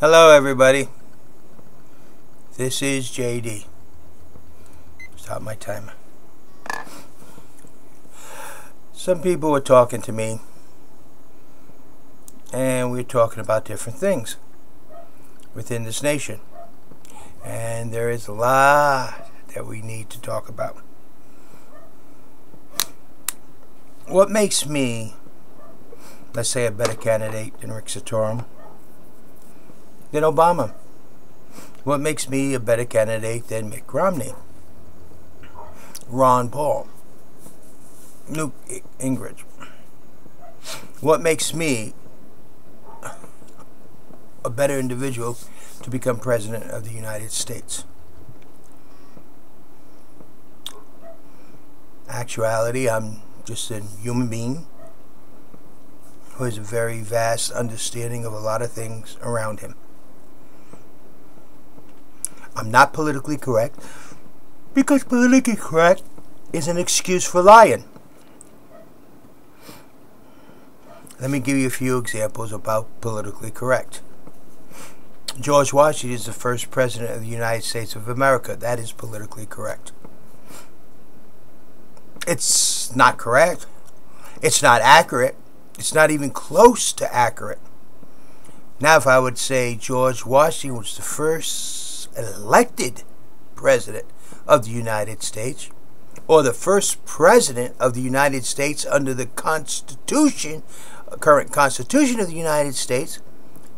Hello everybody, this is JD. Stop my timer. Some people were talking to me and we were talking about different things within this nation, and there is a lot that we need to talk about. What makes me, let's say, a better candidate than Rick Santorum, than Obama? What makes me a better candidate than Mitt Romney, Ron Paul, Newt Gingrich? What makes me a better individual to become president of the United States? Actuality, I'm just a human being who has a very vast understanding of a lot of things around him. I'm not politically correct because politically correct is an excuse for lying. Let me give you a few examples about politically correct. George Washington is the first president of the United States of America. That is politically correct. It's not correct. It's not accurate. It's not even close to accurate. Now, if I would say George Washington was the first elected president of the United States, or the first president of the United States under the Constitution, current Constitution of the United States,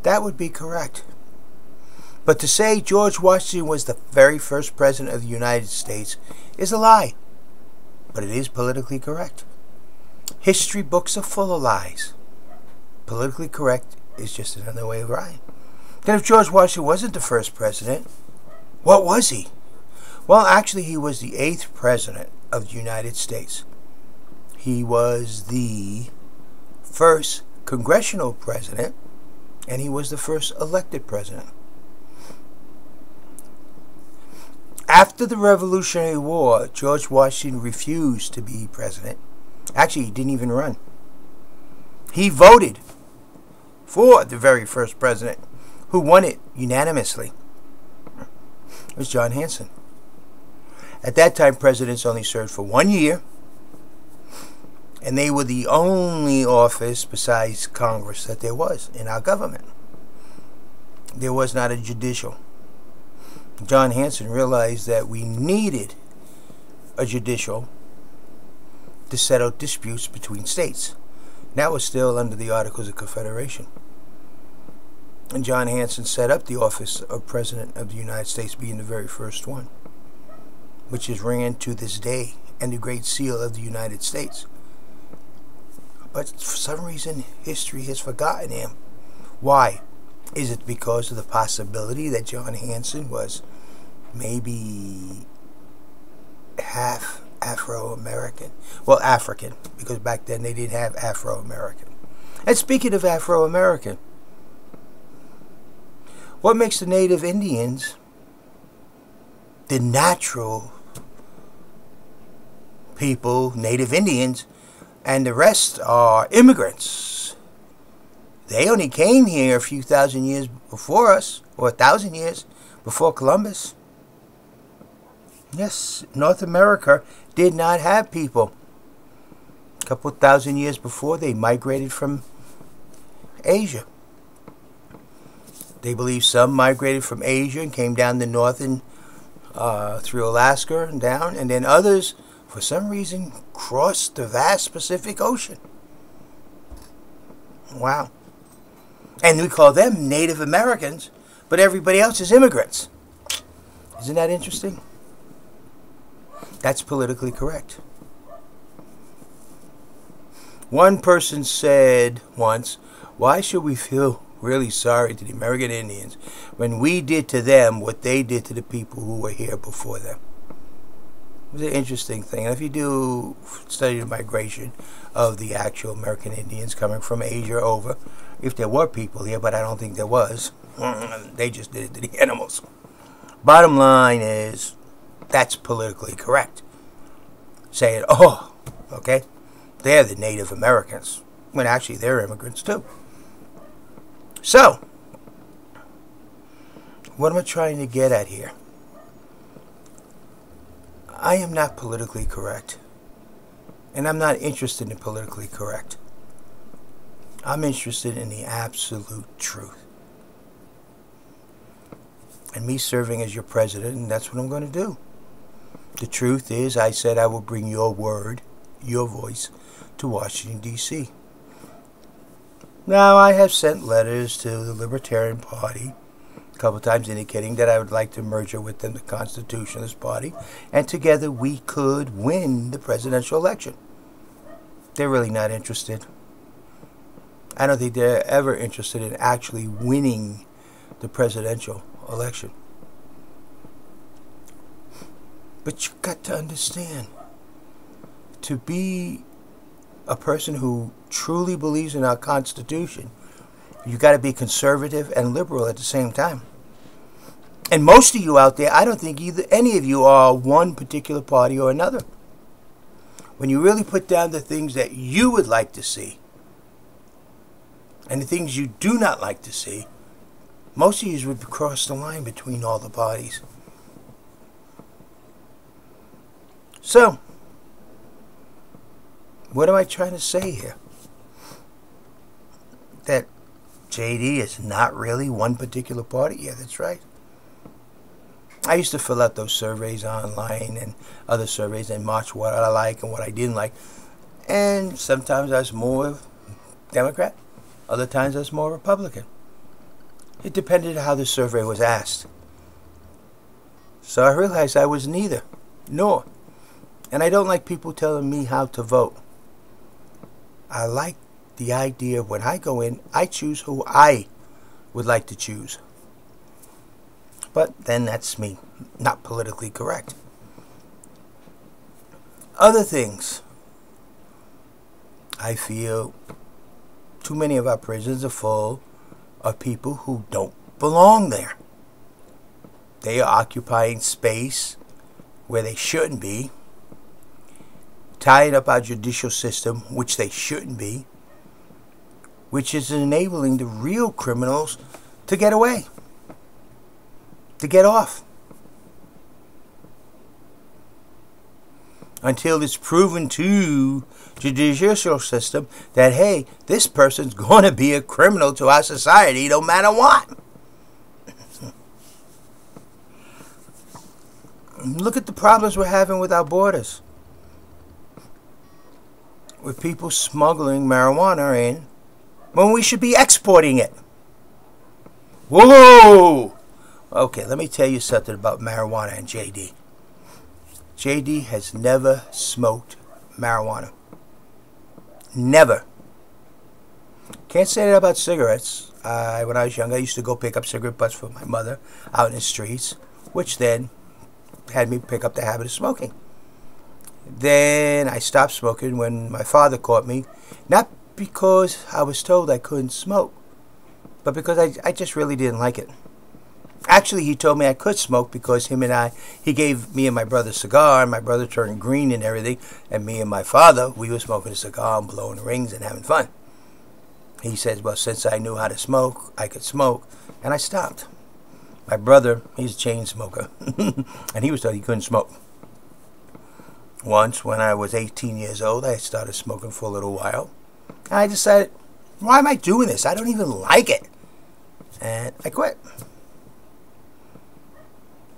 that would be correct. But to say George Washington was the very first president of the United States is a lie. But it is politically correct. History books are full of lies. Politically correct is just another way of lying. Then if George Washington wasn't the first president, what was he? Well, actually, he was the 8th president of the United States. He was the first congressional president, and he was the first elected president. After the Revolutionary War, George Washington refused to be president. Actually, he didn't even run. He voted for the very first president, who won it unanimously. It was John Hanson. At that time, presidents only served for 1 year, and they were the only office besides Congress that there was in our government. There was not a judicial. John Hanson realized that we needed a judicial to settle disputes between states. That was still under the Articles of Confederation. And John Hanson set up the office of President of the United States, being the very first one, which is ran to this day, and the Great Seal of the United States. But for some reason, history has forgotten him. Why? Is it because of the possibility that John Hanson was maybe half Afro-American? Well, African, because back then they didn't have Afro-American. And speaking of Afro-American, what makes the native Indians the natural people, native Indians, and the rest are immigrants? They only came here a few thousand years before us, or 1,000 years before Columbus. Yes, North America did not have people. A couple thousand years before, they migrated from Asia. They believe some migrated from Asia and came down the north and through Alaska and down, and then others, for some reason, crossed the vast Pacific Ocean. Wow. And we call them Native Americans, but everybody else is immigrants. Isn't that interesting? That's politically correct. One person said once, "Why should we feel really sorry to the American Indians when we did to them what they did to the people who were here before them?" It was an interesting thing. And if you do study the migration of the actual American Indians coming from Asia over, if there were people here, but I don't think there was, they just did it to the animals. Bottom line is, that's politically correct. Saying, oh, okay, they're the Native Americans, when actually they're immigrants too. So, What am I trying to get at here? I am not politically correct. And I'm not interested in politically correct. I'm interested in the absolute truth. And me serving as your president, and that's what I'm going to do. The truth is, I said I will bring your word, your voice, to Washington, D.C. Now, I have sent letters to the Libertarian Party a couple times indicating that I would like to merge with them, the Constitutionalist Party, and together we could win the presidential election. They're really not interested. I don't think they're ever interested in actually winning the presidential election. But you've got to understand, to be a person who truly believes in our Constitution, you got to be conservative and liberal at the same time. And most of you out there, I don't think any of you are one particular party or another. When you really put down the things that you would like to see and the things you do not like to see, most of you would cross the line between all the parties. So, what am I trying to say here? That JD is not really one particular party? Yeah, that's right. I used to fill out those surveys online and other surveys and mark what I like and what I didn't like. And sometimes I was more Democrat. Other times I was more Republican. It depended on how the survey was asked. So I realized I was neither, nor. And I don't like people telling me how to vote. I like the idea of when I go in, I choose who I would like to choose. But then that's me, not politically correct. Other things. I feel too many of our prisons are full of people who don't belong there. They are occupying space where they shouldn't be, tying up our judicial system, which they shouldn't be, which is enabling the real criminals to get away, to get off. Until it's proven to the judicial system that, hey, this person's going to be a criminal to our society no matter what. Look at the problems we're having with our borders. With people smuggling marijuana in when we should be exporting it. Whoa! Okay, let me tell you something about marijuana and JD. JD has never smoked marijuana. Never. Can't say that about cigarettes. When I was young, I used to go pick up cigarette butts for my mother out in the streets, which then had me pick up the habit of smoking. Then I stopped smoking when my father caught me, not because I was told I couldn't smoke, but because I just really didn't like it. Actually, he told me I could smoke because he gave me and my brother a cigar, and my brother turned green and everything, and me and my father, we were smoking a cigar and blowing rings and having fun. He says, well, since I knew how to smoke, I could smoke, and I stopped. My brother, he's a chain smoker, and he was told he couldn't smoke. Once, when I was 18 years old, I started smoking for a little while. And I decided, why am I doing this? I don't even like it. And I quit.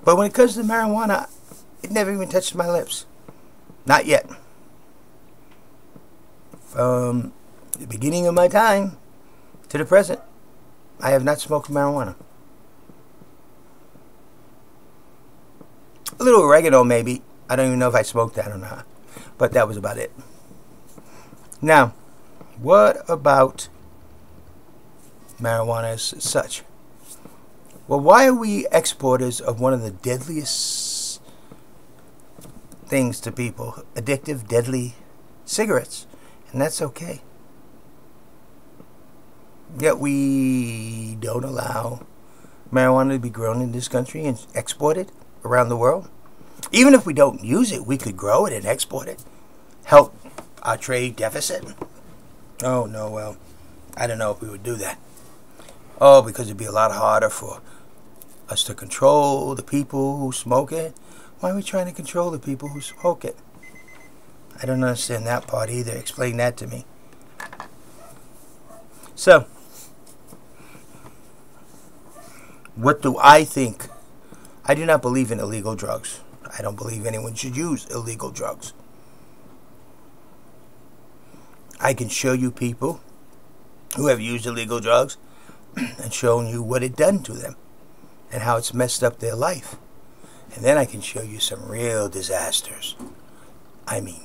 But when it comes to marijuana, it never even touched my lips. Not yet. From the beginning of my time to the present, I have not smoked marijuana. A little oregano, maybe. I don't even know if I smoked that or not. But that was about it. Now, what about marijuana as such? Well, why are we exporters of one of the deadliest things to people? Addictive, deadly cigarettes. And that's okay. Yet we don't allow marijuana to be grown in this country and exported around the world. Even if we don't use it, we could grow it and export it. Help our trade deficit. Oh, no, well, I don't know if we would do that. Oh, because it'd be a lot harder for us to control the people who smoke it. Why are we trying to control the people who smoke it? I don't understand that part either. Explain that to me. So, what do I think? I do not believe in illegal drugs. I don't believe anyone should use illegal drugs. I can show you people who have used illegal drugs and shown you what it done to them and how it's messed up their life. And then I can show you some real disasters. I mean,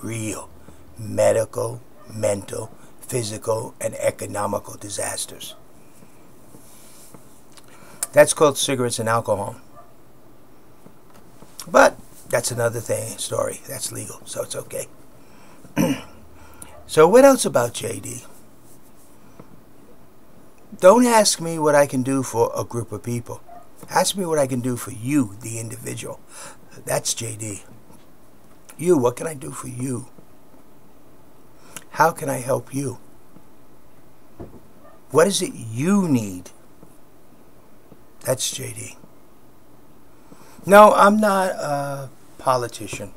real medical, mental, physical, and economical disasters. That's called cigarettes and alcohol. But that's another story. That's legal, so it's okay. So what else about JD? Don't ask me what I can do for a group of people. Ask me what I can do for you, the individual. That's JD. You, what can I do for you? How can I help you? What is it you need? That's JD. No, I'm not a politician.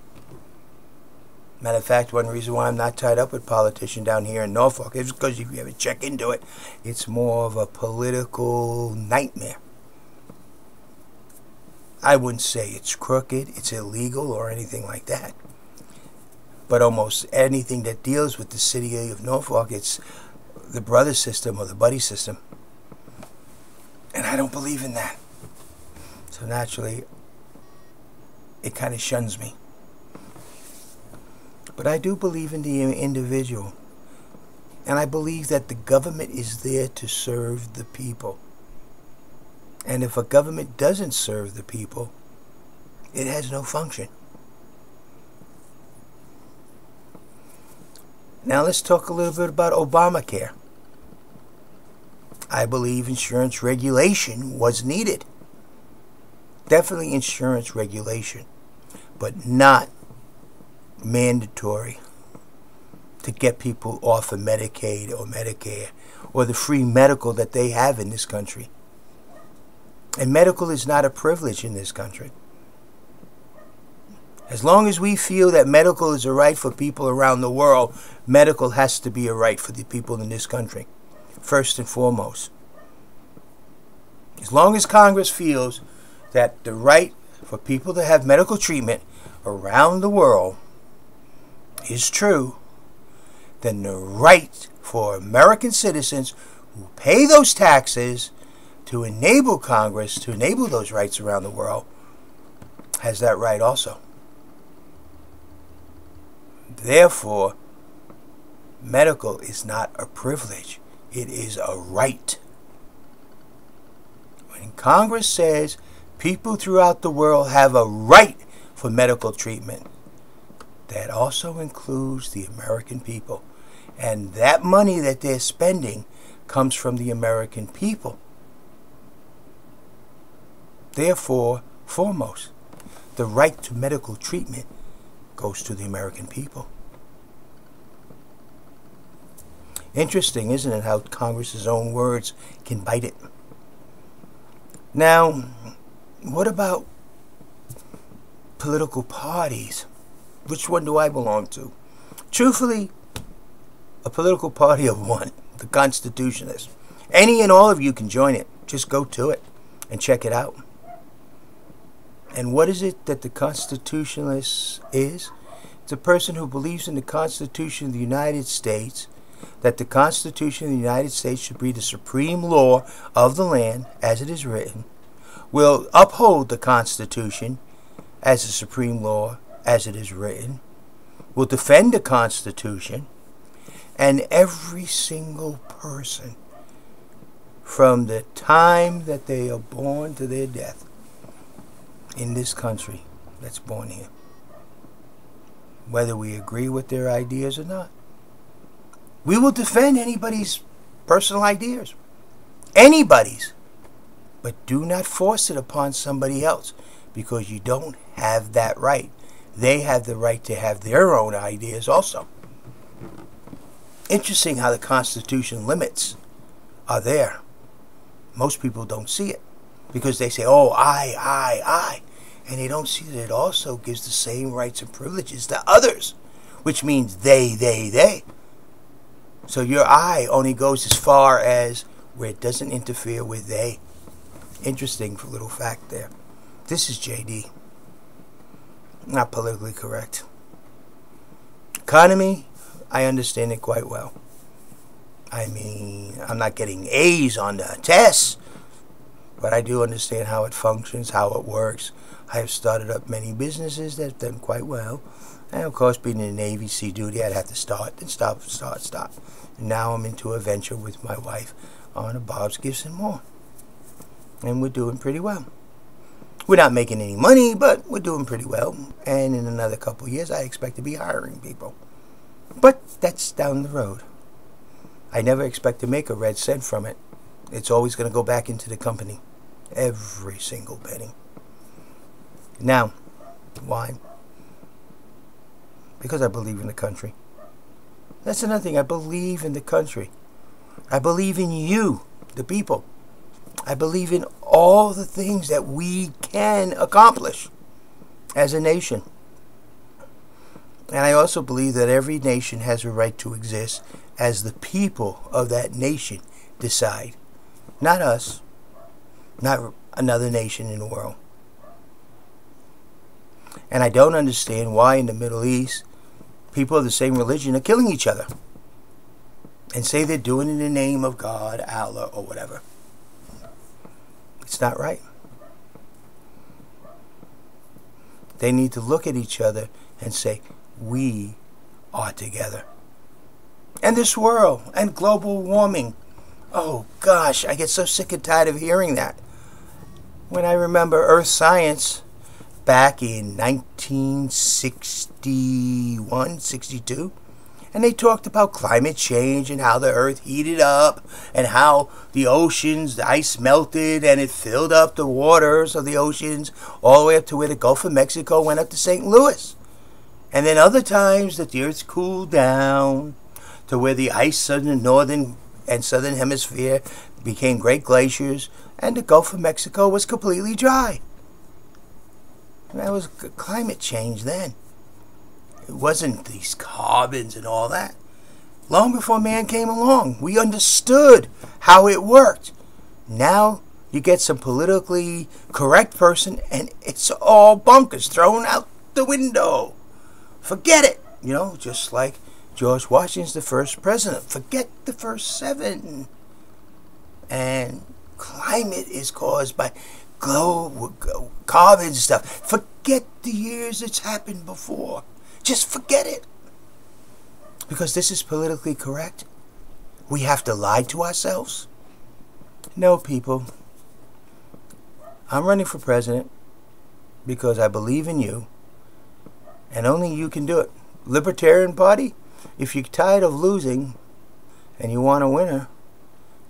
Matter of fact, one reason why I'm not tied up with politicians down here in Norfolk is because if you ever check into it, it's more of a political nightmare. I wouldn't say it's crooked, it's illegal, or anything like that. But almost anything that deals with the city of Norfolk, it's the brother system or the buddy system. And I don't believe in that. So naturally, it kind of shuns me. But I do believe in the individual. And I believe that the government is there to serve the people. And if a government doesn't serve the people, it has no function. Now let's talk a little bit about Obamacare. I believe insurance regulation was needed. Definitely insurance regulation, but not mandatory to get people off of Medicaid or Medicare or the free medical that they have in this country. And medical is not a privilege in this country. As long as we feel that medical is a right for people around the world, medical has to be a right for the people in this country, first and foremost. As long as Congress feels that the right for people to have medical treatment around the world is true, then the right for American citizens who pay those taxes to enable Congress to enable those rights around the world has that right also. Therefore, medical is not a privilege. It is a right. When Congress says people throughout the world have a right for medical treatment, that also includes the American people. And that money that they're spending comes from the American people. Therefore, foremost, the right to medical treatment goes to the American people. Interesting, isn't it, how Congress's own words can bite it? Now, what about political parties? Which one do I belong to? Truthfully, a political party of one, the Constitutionalists. Any and all of you can join it. Just go to it and check it out. And what is it that the Constitutionalist is? It's a person who believes in the Constitution of the United States, that the Constitution of the United States should be the supreme law of the land as it is written, will uphold the Constitution as the supreme law as it is written, will defend the Constitution, and every single person from the time that they are born to their death in this country that's born here, whether we agree with their ideas or not. We will defend anybody's personal ideas. Anybody's. But do not force it upon somebody else, because you don't have that right. They have the right to have their own ideas also. Interesting how the Constitution limits are there. Most people don't see it. Because they say, oh, I. And they don't see that it also gives the same rights and privileges to others, which means they. So your I only goes as far as where it doesn't interfere with they. Interesting little fact there. This is JD. Not politically correct. Economy, I understand it quite well. I mean, I'm not getting A's on the tests, but I do understand how it functions, how it works. I have started up many businesses that have done quite well. And of course, being in the Navy, sea duty, I'd have to start and stop. And now I'm into a venture with my wife on a Bob's Gifts and More. And we're doing pretty well. We're not making any money, but we're doing pretty well. And in another couple of years, I expect to be hiring people. But that's down the road. I never expect to make a red cent from it. It's always going to go back into the company. Every single penny. Now, why? Because I believe in the country. That's another thing. I believe in the country. I believe in you, the people. I believe in all the things that we can accomplish as a nation. And I also believe that every nation has a right to exist as the people of that nation decide. Not us. Not another nation in the world. And I don't understand why in the Middle East people of the same religion are killing each other. And say they're doing it in the name of God, Allah, or whatever. It's not right. They need to look at each other and say, we are together. And this world and global warming. Oh gosh, I get so sick and tired of hearing that. When I remember Earth Science back in 1961, 62, and they talked about climate change and how the Earth heated up and how the oceans, the ice melted and it filled up the waters of the oceans all the way up to where the Gulf of Mexico went up to St. Louis. And then other times that the Earth's cooled down to where the ice in the northern and southern hemisphere became great glaciers and the Gulf of Mexico was completely dry. And that was climate change then. It wasn't these carbons and all that. Long before man came along, we understood how it worked. Now you get some politically correct person and it's all bunkers thrown out the window. Forget it. You know, just like George Washington's the first president. Forget the first 7. And climate is caused by carbon and stuff. Forget the years it's happened before. Just forget it. Because this is politically correct. We have to lie to ourselves. No, people. I'm running for president because I believe in you. And only you can do it. Libertarian Party, if you're tired of losing and you want a winner,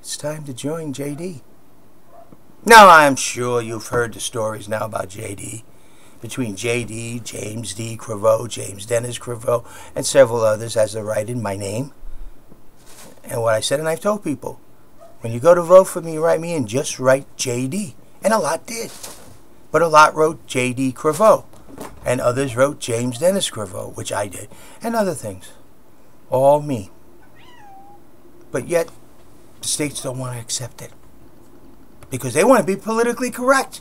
it's time to join JD. Now, I'm sure you've heard the stories now about JD. Between JD, James D. Cravo, James Dennis Cravo, and several others as they write in my name. And what I said, and I've told people, when you go to vote for me, write me in, just write JD. And a lot did. But a lot wrote JD Cravo. And others wrote James Dennis Cravo, which I did. And other things. All me. But yet, the states don't want to accept it. Because they want to be politically correct.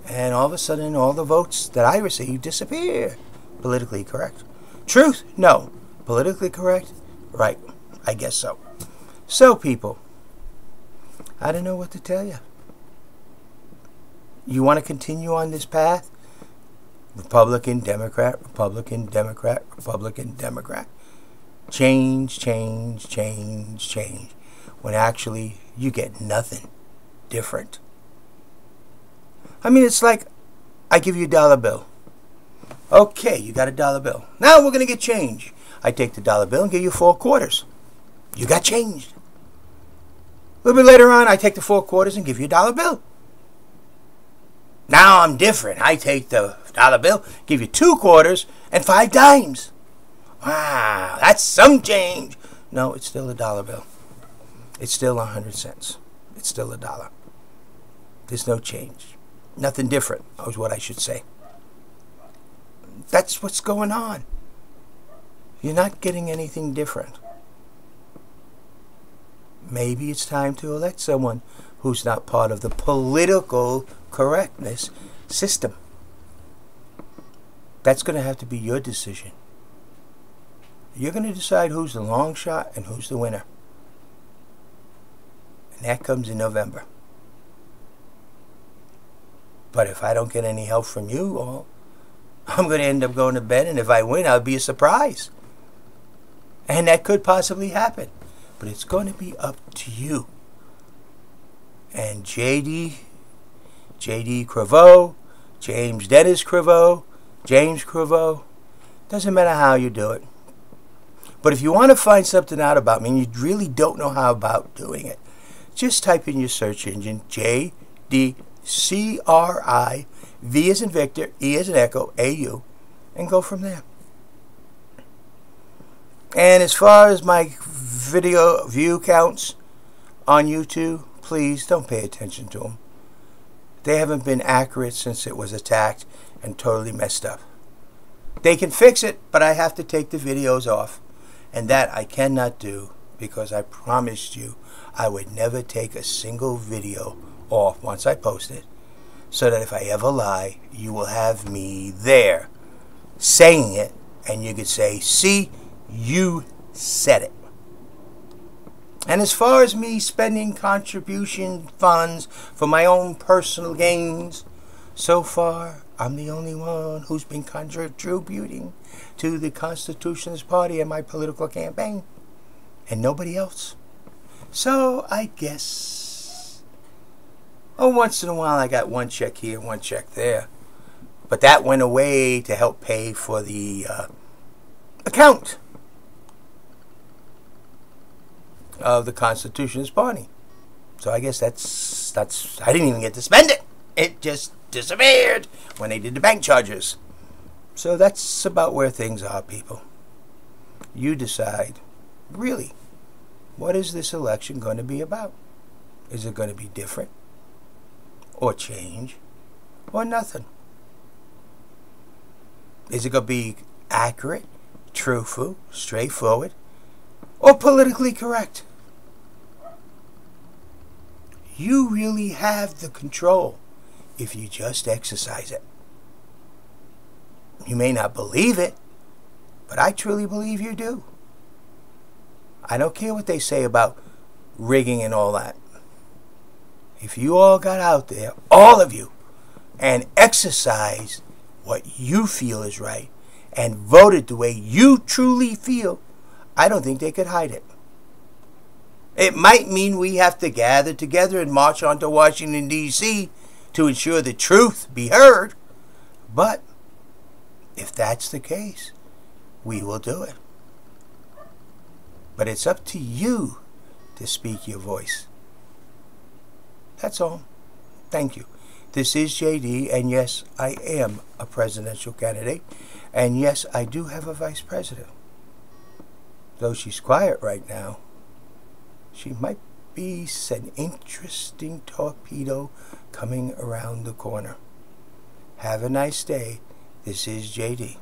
And all of a sudden, all the votes that I received disappear. Politically correct. Truth? No. Politically correct? Right. I guess so. So, people, I don't know what to tell you. You want to continue on this path? Republican, Democrat, Republican, Democrat, Republican, Democrat. Change, change, change, change. When actually, you get nothing different. I mean, it's like, I give you a $1 bill. Okay, you got a $1 bill. Now we're going to get change. I take the $1 bill and give you 4 quarters. You got changed. A little bit later on, I take the 4 quarters and give you a $1 bill. Now I'm different. I take the $1 bill, give you 2 quarters and 5 dimes. Wow, that's some change. No, it's still a $1 bill. It's still 100 cents. It's still $1. There's no change. Nothing different, is what I should say. That's what's going on. You're not getting anything different. Maybe it's time to elect someone who's not part of the political correctness system. That's going to have to be your decision. You're going to decide who's the long shot and who's the winner. And that comes in November. But if I don't get any help from you all, I'm going to end up going to bed, and if I win, I'll be a surprise. And that could possibly happen. But it's going to be up to you. And J.D. Creveau, James Dennis Creveau, James Creveau, doesn't matter how you do it. But if you want to find something out about me and you really don't know how about doing it, just type in your search engine J.D. C-R-I, V as in Victor, E as in Echo, A-U, and go from there. And as far as my video view counts on YouTube, please don't pay attention to them. They haven't been accurate since it was attacked and totally messed up. They can fix it, but I have to take the videos off. And that I cannot do because I promised you I would never take a single video off once I post it, so that if I ever lie, you will have me there saying it, and you could say, see, you said it. And as far as me spending contribution funds for my own personal gains, so far I'm the only one who's been contributing to the Constitutionalist Party and my political campaign, and nobody else. So I guess, once in a while I got one check here, one check there. But that went away to help pay for the account of the Constitutionalist Party. So I guess that's I didn't even get to spend it. It just disappeared when they did the bank charges. So that's about where things are, people. You decide, really, what is this election going to be about? Is it going to be different? Or change? Or nothing? Is it going to be accurate, truthful, straightforward, or politically correct? You really have the control if you just exercise it. You may not believe it, but I truly believe you do. I don't care what they say about rigging and all that. If you all got out there, all of you, and exercised what you feel is right, and voted the way you truly feel, I don't think they could hide it. It might mean we have to gather together and march on to Washington, D.C. to ensure the truth be heard, but if that's the case, we will do it. But it's up to you to speak your voice. That's all. Thank you. This is JD, and yes, I am a presidential candidate, and yes, I do have a vice president. Though she's quiet right now, she might be an interesting torpedo coming around the corner. Have a nice day. This is JD.